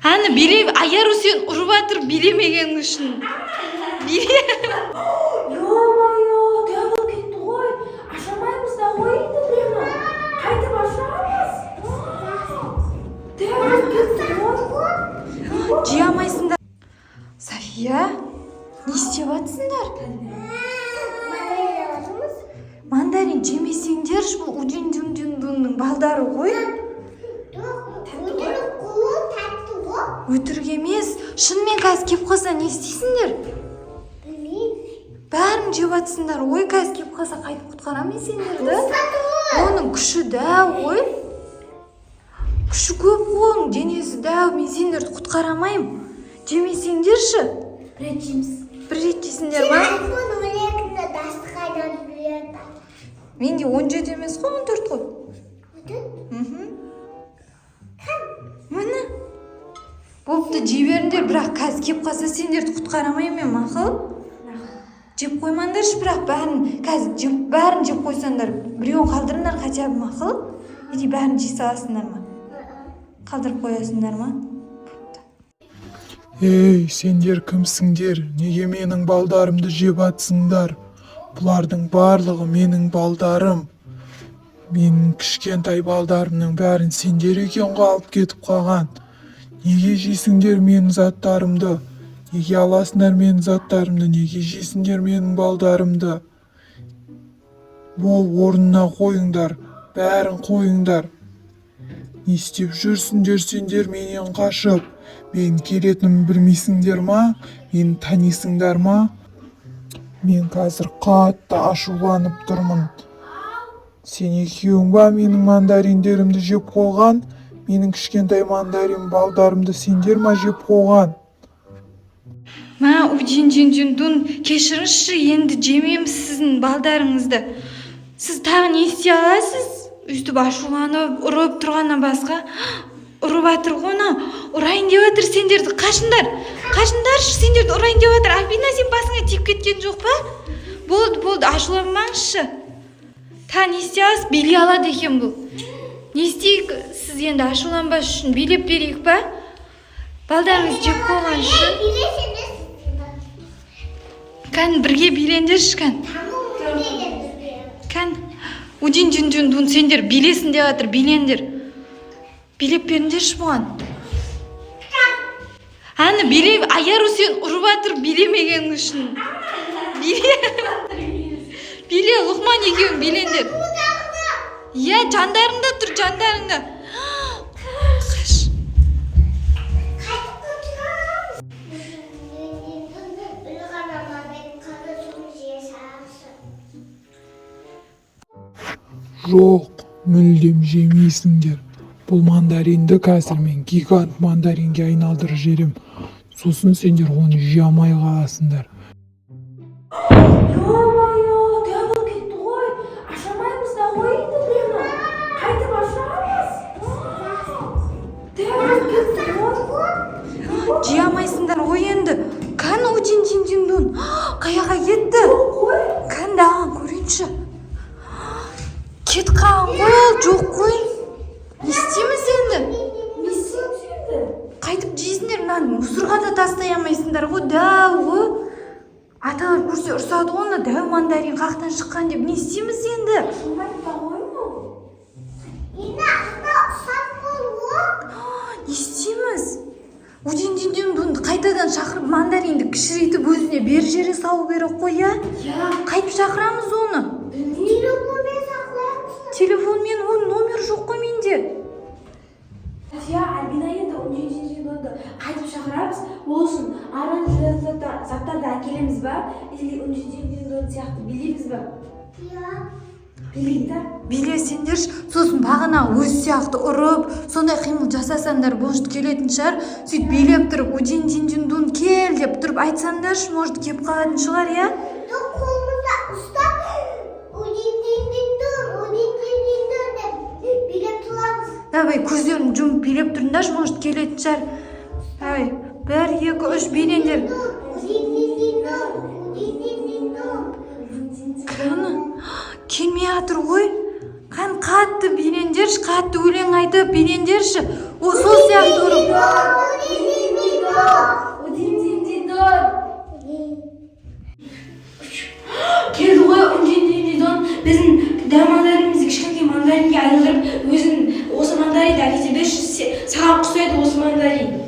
Аны биле, аяр сен ұрып атыр билемеген үшін. Биле. Yo-yo, devil ketdi qo'y. Ashamaymiz da qo'y endi buni. Qaytib ashamiz. Devil ketdi qo'y. Жиямайсыңдар. София, не істеп жатсыңдар? Мандарин жемесеңдер, бұл Удин-дун-дун-дунның балдары ғой. Өтірік емес. Шынымен қазір кеп қалса не істейсіңдер? Бәрін жеп жатсыңдар. Ой, қазір кеп қалса қайтып құтқарамын сендерді. Оның күші дәу ғой. Күші көп ғой, оның денесі дәу. Мен сендерді құтқарамаймын. Жемесеңдерші. Bir рет жейсіңдер ма? Менде 17 емес қой, 14 қой. Міне. Бопты жей беріңдер, бірақ қазір кеп қалса сендерді құтқарамаймын мен, мақұл? Жеп қоймаңдаршы, бірақ бәрін жеп қойсаңдар, біреуін қалдырыңдар хотя бы, мақұл? Или бәрін жей саласыңдар ма? Қалдырып қоясыңдар ма? Ей, сендер кімсіңдер? Неге менің балдарымды жеп атсыңдар? Бұлардың барлығы менің балдарым. Менің кішкентай балдарымның бәрін сендер екен алып кетіп қалған. Неге жейсіңдер менің заттарымды? Неге аласыңдар менің заттарымды? Неге жейсіңдер менің балдарымды? Бол орнына қойыңдар, бәрін қойыңдар. Не істеп жүрсіңдер сендер менен қашып? Мен келетінімді білмейсіңдер ма? Мені танисыңдар ма? Мен қазір қатты ашуланып тұрмын. Сен екеуің ба менің мандариндерімді жеп қойған? Менің кішкентай мандарин балдарымды сендер ма жеп қойған? Ма, Удин-дун, кешіріңізші, енді жемейміз сіздің балдарыңызды. Сіз тағы не істей аласыз? Өйстіп ашуланып, ұрып тұрғаннан басқа. Ұрып атыр ғона, ұрайын деп атыр сендерді. Қашындаршы, сендерді ұрайын деп атыр. Альбина, сен басыңа тиіп кеткен жоқ па? Болды, ашуланмаңызшы. Та не істей аласыз? Билей алады екен бұл. Не істейік? Сіз енді ашуланбас үшін билеп берейік па? Балдарыңыз жеп қойған үшін. Кән, бірге билендерші, кән. Кән, Удин-дун, сендер билесін деп атыр, билендер. Билеп беріңдерші бұған. Аны биле, аяр сен ұрып атыр билемеген үшін. Биле, Лұқман екеуің билендер. Иә, жандарыңда тұр, жандарыңда. Қаш. Жоқ, мүлдем жемейсіңдер. Бұл мандаринді қазір мен гигант мандаринге айналдырып жіберем. Сосын сендер оны жей алмай қаласыңдар. Yo-yo, devil ketdi qo'y. Ashamaymiz da qo'y endi buni. Qaytib ashamiz. Devil ketdi qo'y. Жиямайсыңдар ғой енді. Кән, Удин-дун, қаяға кетті? Кән, даған көрейінші. Кет қалған ғой ол, жоқ қой. Не істейміз енді? Не істейміз енді? Қайтып жейсіңдер, мусорға да тастай алмайсыңдар ғой, дәу ғой. Аталар көрсе ұрсады оны, дәу мандарин қақтан шыққан деп. Не істейміз енді? Шумайды да қойма. Не істейміз? Удин-дун қайтадан шақырып мандаринді кішірейтіп өзіне бер жерге салу керек қой, я? Қайтып шақырамыз оны? Телефонмен оның номер жоқ қой менде. София, Альбина енді Удин-дунды қайтып шақырамыз. Болсын, аран заттарды әкелеміз ба? Или Удин-дун сияқты билейміз ба? Билейді. Билесеңдерші, сосын бағана өз сияқты ұрып, сондай қимыл жасасаңдар, может келетін шығар. Сөйт билеп тұрып, Удин-дун кел деп тұрып айтсаңдаршы, может кеп қалатын шығар, я? Қолымызда ұстап, Удин-дун деп билеп тұрамыз. Давай, көздерін жұмып билеп тұрыңдаршы, может келетін шығар. Давай, 1, 2, 3 билендер. Кәні, келмей атыр ғой. Қан қатты билендерші, қатты өлең айтып билендерші. О, сол сияқты ұрып. Alkış mandarin.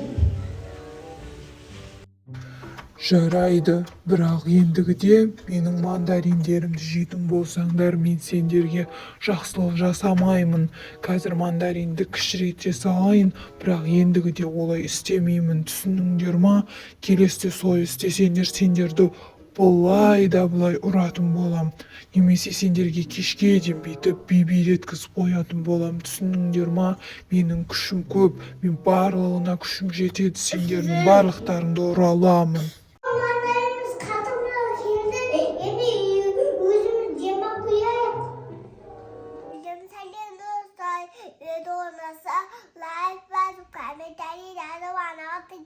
Жарайды, бірақ ендігіде менің мандариндерімді жейтін болсаңдар, мен сендерге жақсылық жасамаймын. Қазір мандаринді кішірейте салайын, бірақ ендігіде олай істемеймін. Түсіндіңдер ма? Келесіде солай істесеңдер, сендерді былай да былай ұратын болам. Немесе сендерге кешке дейін бүйтіп билеткізіп қоятын болам. Түсіндіңдер ма? Менің күшім көп, мен барлығына күшім жетеді, сендердің барлықтарыңды ұра аламын. Onlarımız katılmıyor şimdi. Özümüz yemek koyuyoruz. Bizim senin dostlar doğmasa like ve subscribe bana atın